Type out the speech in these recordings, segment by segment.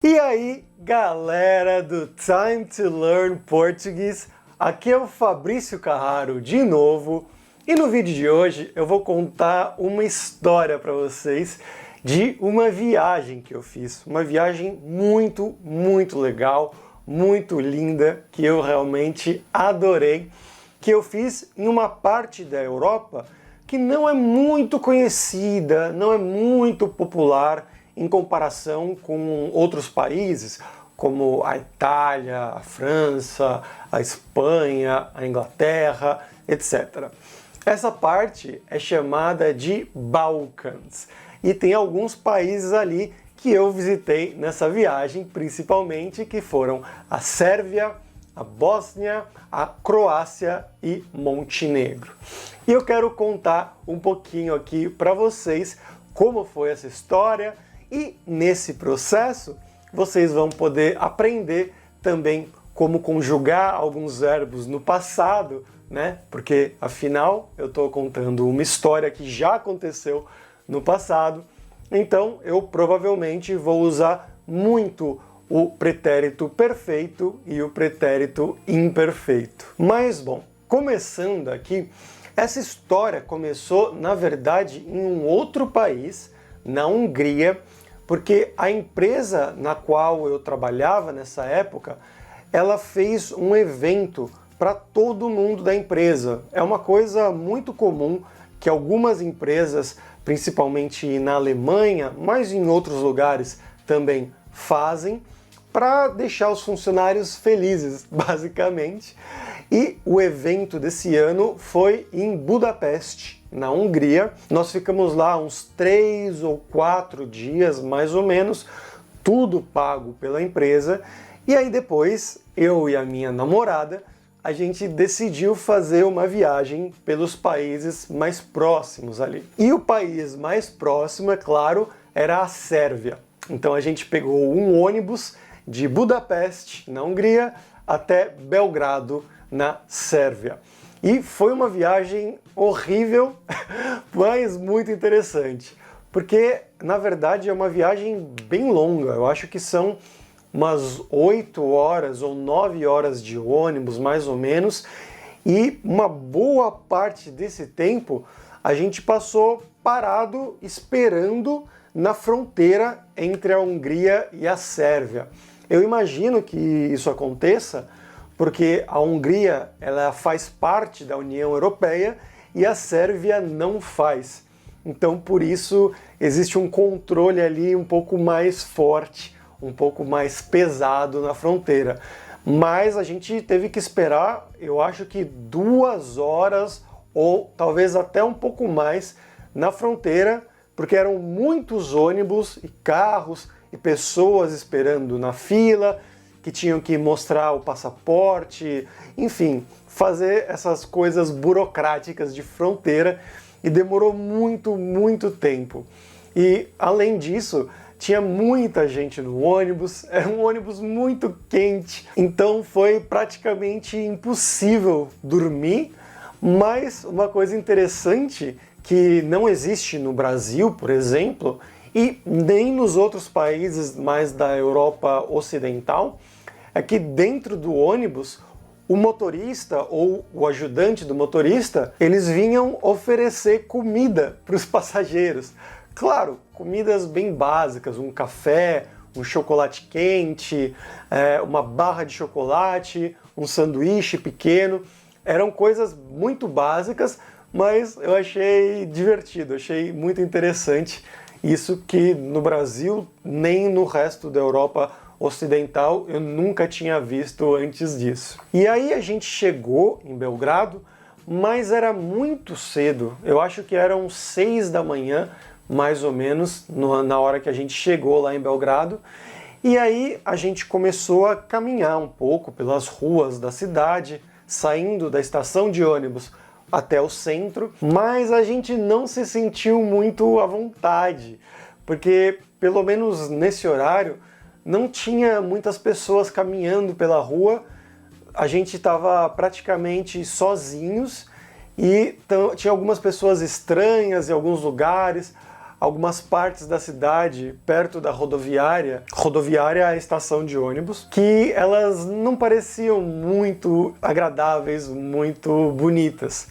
E aí, galera do Time to Learn Português, aqui é o Fabrício Carraro de novo, e no vídeo de hoje eu vou contar uma história para vocês de uma viagem que eu fiz, uma viagem muito legal, muito linda, que eu realmente adorei, que eu fiz em uma parte da Europa que não é muito conhecida, não é muito popular em comparação com outros países, como a Itália, a França, a Espanha, a Inglaterra, etc. Essa parte é chamada de Balkans e tem alguns países ali que eu visitei nessa viagem, principalmente, que foram a Sérvia, a Bósnia, a Croácia e Montenegro. E eu quero contar um pouquinho aqui para vocês como foi essa história e nesse processo vocês vão poder aprender também como conjugar alguns verbos no passado, né? Porque afinal eu estou contando uma história que já aconteceu no passado, então eu provavelmente vou usar muito o pretérito perfeito e o pretérito imperfeito. Mas bom, começando aqui, essa história começou na verdade em um outro país, na Hungria, porque a empresa na qual eu trabalhava nessa época, ela fez um evento para todo mundo da empresa. É uma coisa muito comum que algumas empresas, principalmente na Alemanha, mas em outros lugares também fazem, para deixar os funcionários felizes, basicamente. E o evento desse ano foi em Budapeste, na Hungria. Nós ficamos lá uns 3 ou 4 dias, mais ou menos, tudo pago pela empresa. E aí depois, eu e a minha namorada, a gente decidiu fazer uma viagem pelos países mais próximos ali. E o país mais próximo, é claro, era a Sérvia. Então a gente pegou um ônibus de Budapeste, na Hungria, até Belgrado, na Sérvia. E foi uma viagem horrível, mas muito interessante, porque na verdade é uma viagem bem longa. Eu acho que são umas 8 horas ou 9 horas de ônibus, mais ou menos, e uma boa parte desse tempo a gente passou parado esperando na fronteira entre a Hungria e a Sérvia. Eu imagino que isso aconteça porque a Hungria ela faz parte da União Europeia e a Sérvia não faz. Então, por isso, existe um controle ali um pouco mais forte, um pouco mais pesado na fronteira. Mas a gente teve que esperar, eu acho que 2 horas ou talvez até um pouco mais na fronteira, porque eram muitos ônibus e carros e pessoas esperando na fila, que tinham que mostrar o passaporte, enfim, fazer essas coisas burocráticas de fronteira, e demorou muito tempo. E além disso, tinha muita gente no ônibus, era um ônibus muito quente, então foi praticamente impossível dormir. Mas uma coisa interessante que não existe no Brasil, por exemplo, e nem nos outros países mais da Europa Ocidental, é que dentro do ônibus, o motorista ou o ajudante do motorista, eles vinham oferecer comida para os passageiros. Claro, comidas bem básicas, um café, um chocolate quente, uma barra de chocolate, um sanduíche pequeno. Eram coisas muito básicas, mas eu achei divertido, achei muito interessante. Isso que no Brasil, nem no resto da Europa Ocidental, eu nunca tinha visto antes disso. E aí a gente chegou em Belgrado, mas era muito cedo. Eu acho que eram 6 da manhã, mais ou menos, na hora que a gente chegou lá em Belgrado. E aí a gente começou a caminhar um pouco pelas ruas da cidade, saindo da estação de ônibus até o centro, mas a gente não se sentiu muito à vontade, porque pelo menos nesse horário não tinha muitas pessoas caminhando pela rua, a gente estava praticamente sozinhos e tinha algumas pessoas estranhas em alguns lugares, algumas partes da cidade perto da rodoviária é a estação de ônibus, que elas não pareciam muito agradáveis, muito bonitas.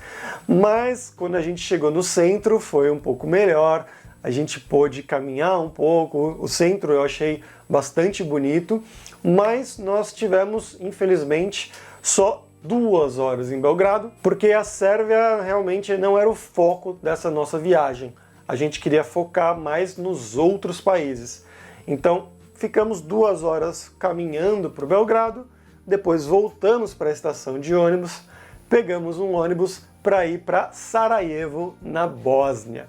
Mas quando a gente chegou no centro foi um pouco melhor, a gente pôde caminhar um pouco, o centro eu achei bastante bonito, mas nós tivemos, infelizmente, só 2 horas em Belgrado, porque a Sérvia realmente não era o foco dessa nossa viagem. A gente queria focar mais nos outros países. Então, ficamos 2 horas caminhando para o Belgrado, depois voltamos para a estação de ônibus, pegamos um ônibus para ir para Sarajevo, na Bósnia.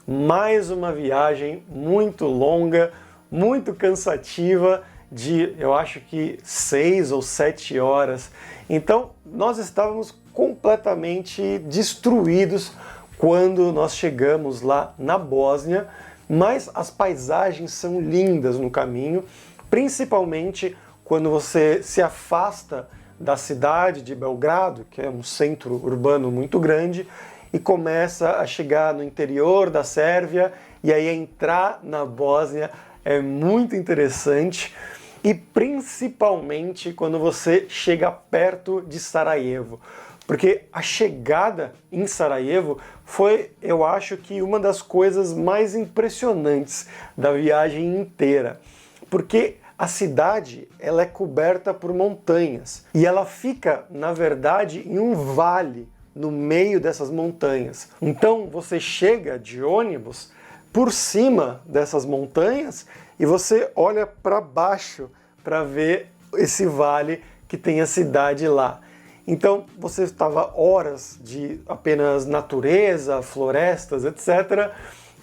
Mais uma viagem muito longa, muito cansativa, de, eu acho que 6 ou 7 horas. Então, nós estávamos completamente destruídos quando nós chegamos lá na Bósnia, mas as paisagens são lindas no caminho, principalmente quando você se afasta da cidade de Belgrado, que é um centro urbano muito grande, e começa a chegar no interior da Sérvia, e aí entrar na Bósnia é muito interessante, e principalmente quando você chega perto de Sarajevo, porque a chegada em Sarajevo foi, eu acho que, uma das coisas mais impressionantes da viagem inteira, porque a cidade ela é coberta por montanhas e ela fica, na verdade, em um vale no meio dessas montanhas. Então você chega de ônibus por cima dessas montanhas e você olha para baixo para ver esse vale que tem a cidade lá. Então você estava horas de apenas natureza, florestas, etc.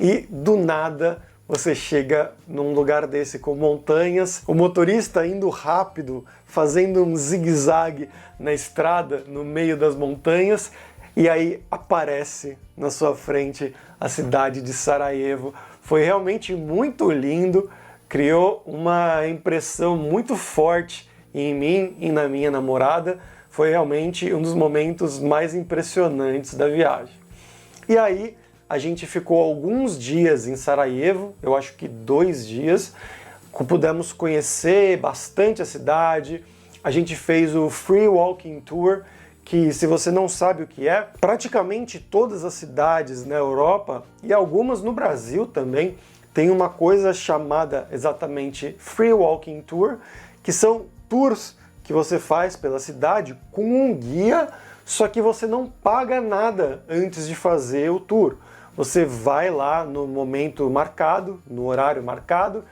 E do nada você chega num lugar desse com montanhas, o motorista indo rápido, fazendo um zigue-zague na estrada no meio das montanhas, e aí aparece na sua frente a cidade de Sarajevo. Foi realmente muito lindo, criou uma impressão muito forte em mim e na minha namorada. Foi realmente um dos momentos mais impressionantes da viagem. E aí a gente ficou alguns dias em Sarajevo, eu acho que 2 dias, pudemos conhecer bastante a cidade. A gente fez o Free Walking Tour, que, se você não sabe o que é, praticamente todas as cidades na Europa e algumas no Brasil também tem uma coisa chamada exatamente Free Walking Tour, que são tours que você faz pela cidade com um guia, só que você não paga nada antes de fazer o tour. Você vai lá no momento marcado, no horário marcado,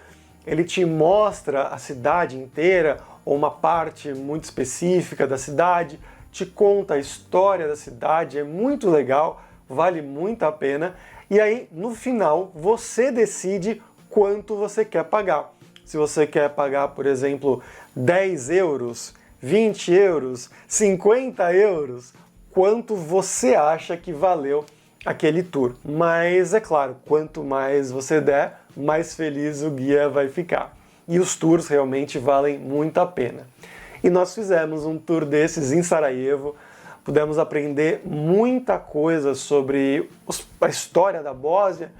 ele te mostra a cidade inteira ou uma parte muito específica da cidade, te conta a história da cidade, é muito legal, vale muito a pena. E aí, no final, você decide quanto você quer pagar. Se você quer pagar, por exemplo, 10 euros, 20 euros, 50 euros, quanto você acha que valeu aquele tour. Mas, é claro, quanto mais você der, mais feliz o guia vai ficar. E os tours realmente valem muito a pena. E nós fizemos um tour desses em Sarajevo, pudemos aprender muita coisa sobre a história da Bósnia,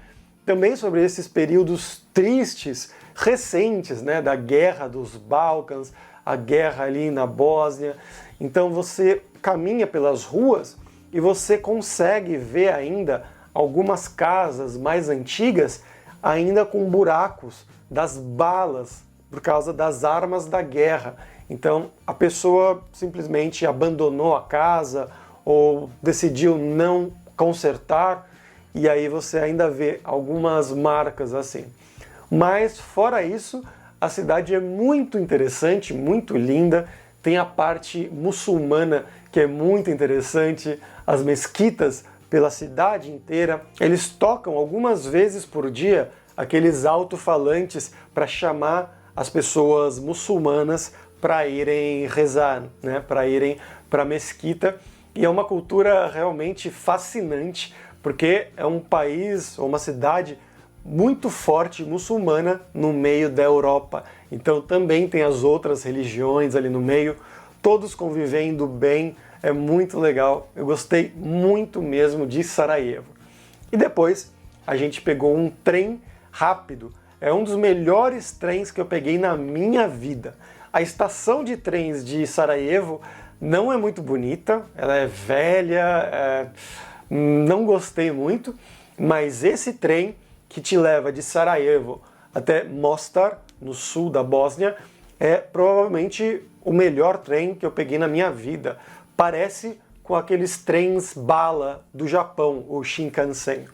também sobre esses períodos tristes, recentes, né, da guerra dos Balcãs, a guerra ali na Bósnia. Então você caminha pelas ruas e você consegue ver ainda algumas casas mais antigas, ainda com buracos das balas, por causa das armas da guerra. Então a pessoa simplesmente abandonou a casa ou decidiu não consertar, e aí você ainda vê algumas marcas assim. Mas fora isso, a cidade é muito interessante, muito linda, tem a parte muçulmana que é muito interessante, as mesquitas pela cidade inteira. Eles tocam algumas vezes por dia aqueles alto-falantes para chamar as pessoas muçulmanas para irem rezar, né? Para irem para a mesquita. E é uma cultura realmente fascinante, porque é um país, ou uma cidade muito forte muçulmana no meio da Europa. Então também tem as outras religiões ali no meio, todos convivendo bem, é muito legal. Eu gostei muito mesmo de Sarajevo. E depois a gente pegou um trem rápido. É um dos melhores trens que eu peguei na minha vida. A estação de trens de Sarajevo não é muito bonita, ela é velha, não gostei muito, mas esse trem que te leva de Sarajevo até Mostar, no sul da Bósnia, é provavelmente o melhor trem que eu peguei na minha vida. Parece com aqueles trens bala do Japão, o Shinkansen.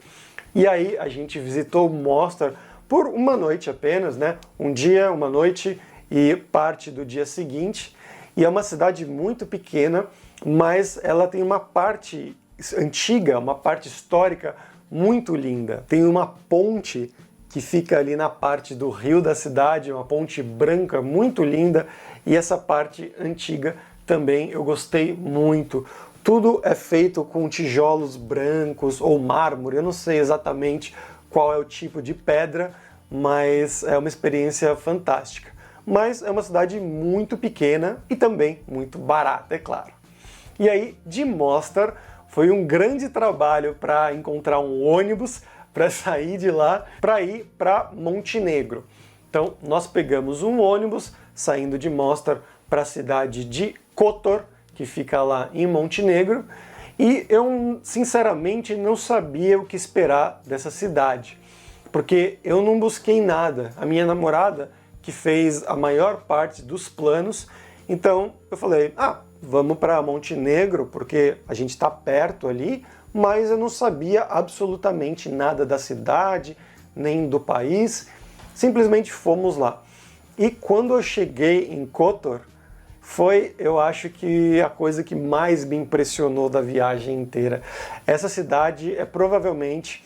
E aí a gente visitou Mostar por uma noite apenas, né? Um dia, uma noite e parte do dia seguinte. E é uma cidade muito pequena, mas ela tem uma parte antiga, uma parte histórica muito linda. Tem uma ponte que fica ali na parte do rio da cidade, uma ponte branca muito linda, e essa parte antiga também eu gostei muito. Tudo é feito com tijolos brancos ou mármore, eu não sei exatamente qual é o tipo de pedra, mas é uma experiência fantástica. Mas é uma cidade muito pequena e também muito barata, é claro. E aí, de Mostar, foi um grande trabalho para encontrar um ônibus para sair de lá, para ir para Montenegro. Então, nós pegamos um ônibus saindo de Mostar para a cidade de Kotor, que fica lá em Montenegro, e eu, sinceramente, não sabia o que esperar dessa cidade, porque eu não busquei nada. A minha namorada que fez a maior parte dos planos, então eu falei, vamos para Montenegro, porque a gente está perto ali, mas eu não sabia absolutamente nada da cidade, nem do país, simplesmente fomos lá. E quando eu cheguei em Kotor, foi, eu acho que a coisa que mais me impressionou da viagem inteira. Essa cidade é provavelmente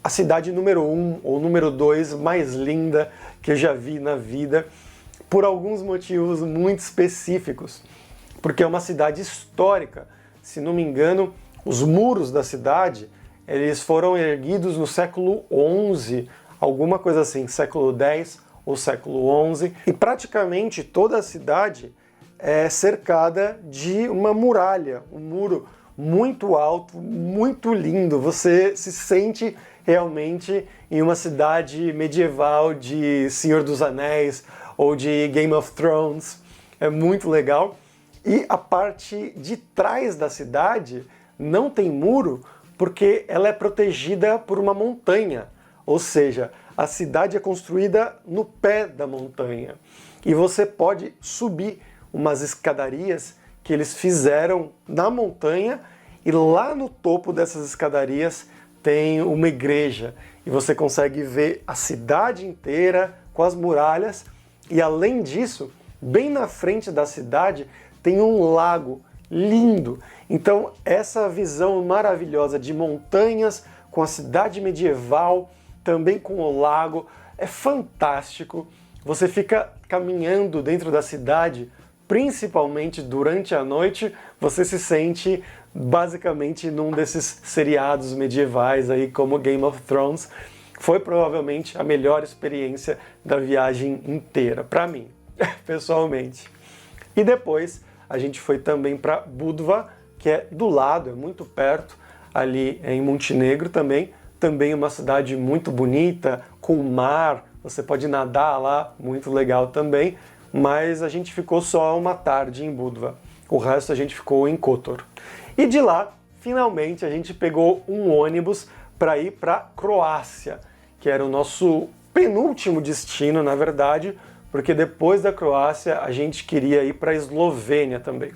a cidade número 1 ou número 2 mais linda que eu já vi na vida, por alguns motivos muito específicos. Porque é uma cidade histórica. Se não me engano, os muros da cidade, eles foram erguidos no século XI, alguma coisa assim, século X ou século XI. E praticamente toda a cidade é cercada de uma muralha, um muro muito alto, muito lindo. Você se sente realmente em uma cidade medieval de Senhor dos Anéis ou de Game of Thrones. É muito legal. E a parte de trás da cidade não tem muro porque ela é protegida por uma montanha. Ou seja, a cidade é construída no pé da montanha. E você pode subir umas escadarias que eles fizeram na montanha, e lá no topo dessas escadarias tem uma igreja. E você consegue ver a cidade inteira com as muralhas. E além disso, bem na frente da cidade tem um lago lindo. Então essa visão maravilhosa de montanhas com a cidade medieval, também com o lago, é fantástico. Você fica caminhando dentro da cidade, principalmente durante a noite, você se sente basicamente num desses seriados medievais aí como Game of Thrones. Foi provavelmente a melhor experiência da viagem inteira, para mim, pessoalmente. E depois a gente foi também para Budva, que é do lado, é muito perto, ali em Montenegro também uma cidade muito bonita, com mar, você pode nadar lá, muito legal também, mas a gente ficou só uma tarde em Budva, o resto a gente ficou em Kotor. E de lá, finalmente, a gente pegou um ônibus para ir para Croácia, que era o nosso penúltimo destino, na verdade, porque depois da Croácia a gente queria ir para a Eslovênia também.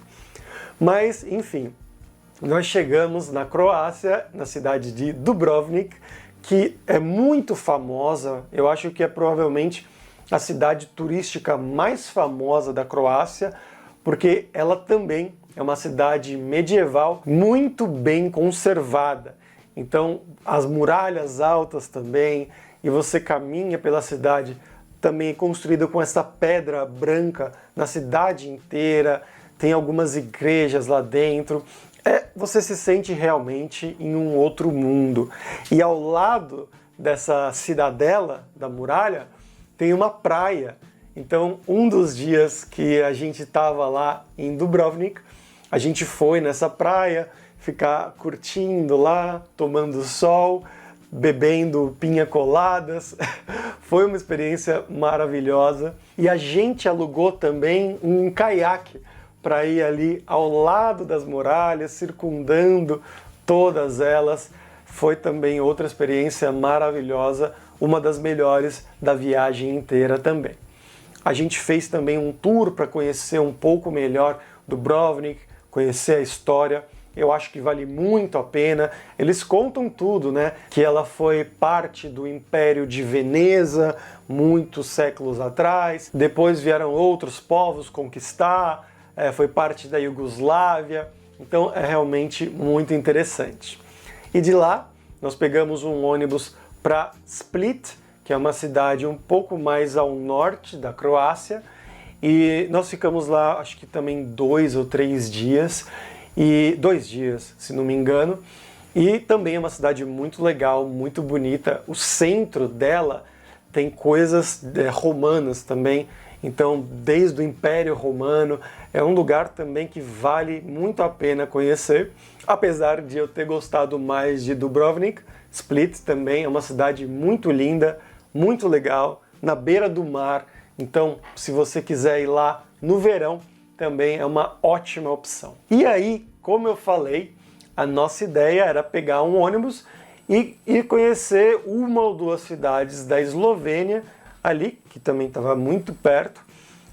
Mas, enfim, nós chegamos na Croácia, na cidade de Dubrovnik, que é muito famosa, eu acho que é provavelmente a cidade turística mais famosa da Croácia, porque ela também é uma cidade medieval muito bem conservada. Então, as muralhas altas também, e você caminha pela cidade, também é construída com essa pedra branca na cidade inteira, tem algumas igrejas lá dentro. Você se sente realmente em um outro mundo. E ao lado dessa cidadela, da muralha, tem uma praia. Então, um dos dias que a gente estava lá em Dubrovnik, a gente foi nessa praia, ficar curtindo lá, tomando sol, bebendo pinha coladas. Foi uma experiência maravilhosa. E a gente alugou também um caiaque para ir ali ao lado das muralhas, circundando todas elas. Foi também outra experiência maravilhosa, uma das melhores da viagem inteira também. A gente fez também um tour para conhecer um pouco melhor Dubrovnik, conhecer a história. Eu acho que vale muito a pena. Eles contam tudo, né? Que ela foi parte do Império de Veneza muitos séculos atrás. Depois vieram outros povos conquistar. Foi parte da Iugoslávia. Então é realmente muito interessante. E de lá nós pegamos um ônibus para Split, que é uma cidade um pouco mais ao norte da Croácia. E nós ficamos lá, acho que também 2 ou 3 dias. E 2 dias, se não me engano, e também é uma cidade muito legal, muito bonita. O centro dela tem coisas romanas também, então desde o Império Romano é um lugar também que vale muito a pena conhecer, apesar de eu ter gostado mais de Dubrovnik. Split também é uma cidade muito linda, muito legal, na beira do mar, então se você quiser ir lá no verão, também é uma ótima opção. E aí, como eu falei, a nossa ideia era pegar um ônibus e ir conhecer uma ou 2 cidades da Eslovênia, ali, que também estava muito perto,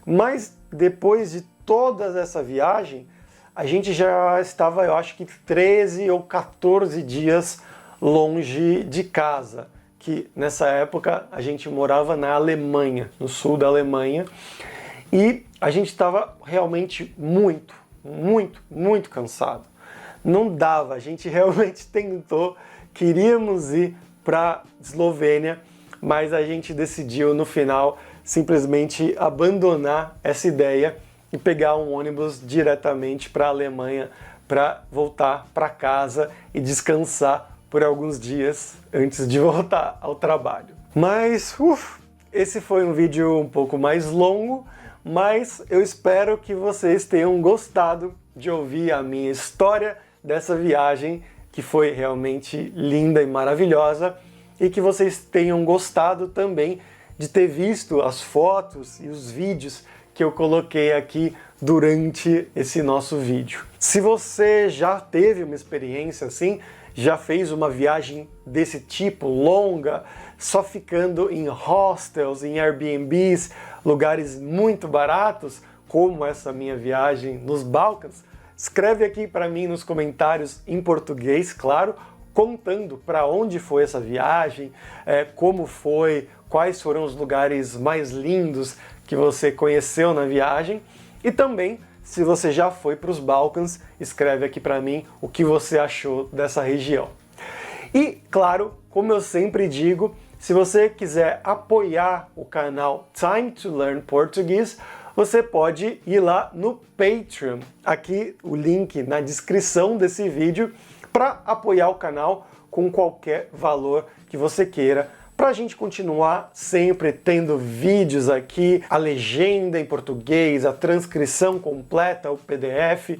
mas depois de toda essa viagem, a gente já estava, eu acho que 13 ou 14 dias longe de casa, que nessa época a gente morava na Alemanha, no sul da Alemanha, e a gente estava realmente muito cansado. Não dava, a gente realmente tentou, queríamos ir para Eslovênia, mas a gente decidiu no final simplesmente abandonar essa ideia e pegar um ônibus diretamente para a Alemanha para voltar para casa e descansar por alguns dias antes de voltar ao trabalho. Mas, esse foi um vídeo um pouco mais longo, mas eu espero que vocês tenham gostado de ouvir a minha história dessa viagem, que foi realmente linda e maravilhosa, e que vocês tenham gostado também de ter visto as fotos e os vídeos que eu coloquei aqui durante esse nosso vídeo. Se você já teve uma experiência assim, já fez uma viagem desse tipo, longa, só ficando em hostels, em Airbnbs, lugares muito baratos, como essa minha viagem nos Balcãs, escreve aqui para mim nos comentários em português, claro, contando para onde foi essa viagem, como foi, quais foram os lugares mais lindos que você conheceu na viagem, e também, se você já foi para os Balcãs, escreve aqui para mim o que você achou dessa região. E, claro, como eu sempre digo, se você quiser apoiar o canal Time to Learn Portuguese, você pode ir lá no Patreon, aqui o link na descrição desse vídeo, para apoiar o canal com qualquer valor que você queira, para a gente continuar sempre tendo vídeos aqui, a legenda em português, a transcrição completa, o PDF,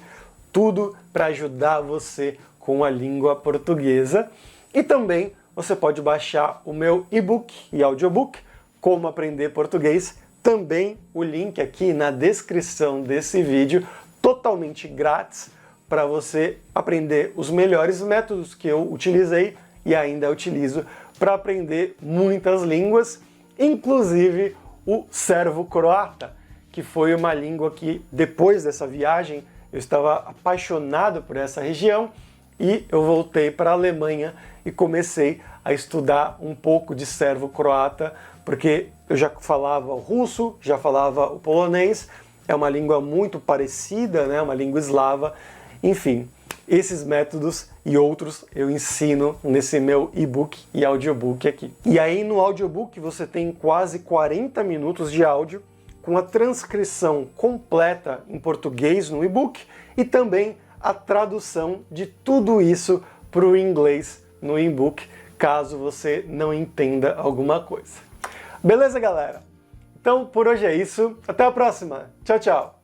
tudo para ajudar você com a língua portuguesa. E também você pode baixar o meu e-book e audiobook, Como Aprender Português, também o link aqui na descrição desse vídeo, totalmente grátis, para você aprender os melhores métodos que eu utilizei e ainda utilizo para aprender muitas línguas, inclusive o sérvio-croata, que foi uma língua que depois dessa viagem eu estava apaixonado por essa região e eu voltei para a Alemanha e comecei a estudar um pouco de sérvio-croata, porque eu já falava o russo, já falava o polonês, é uma língua muito parecida, né? Uma língua eslava, enfim. Esses métodos e outros eu ensino nesse meu e-book e audiobook aqui. E aí no audiobook você tem quase 40 minutos de áudio com a transcrição completa em português no e-book e também a tradução de tudo isso para o inglês no e-book, caso você não entenda alguma coisa. Beleza, galera? Então por hoje é isso. Até a próxima. Tchau, tchau!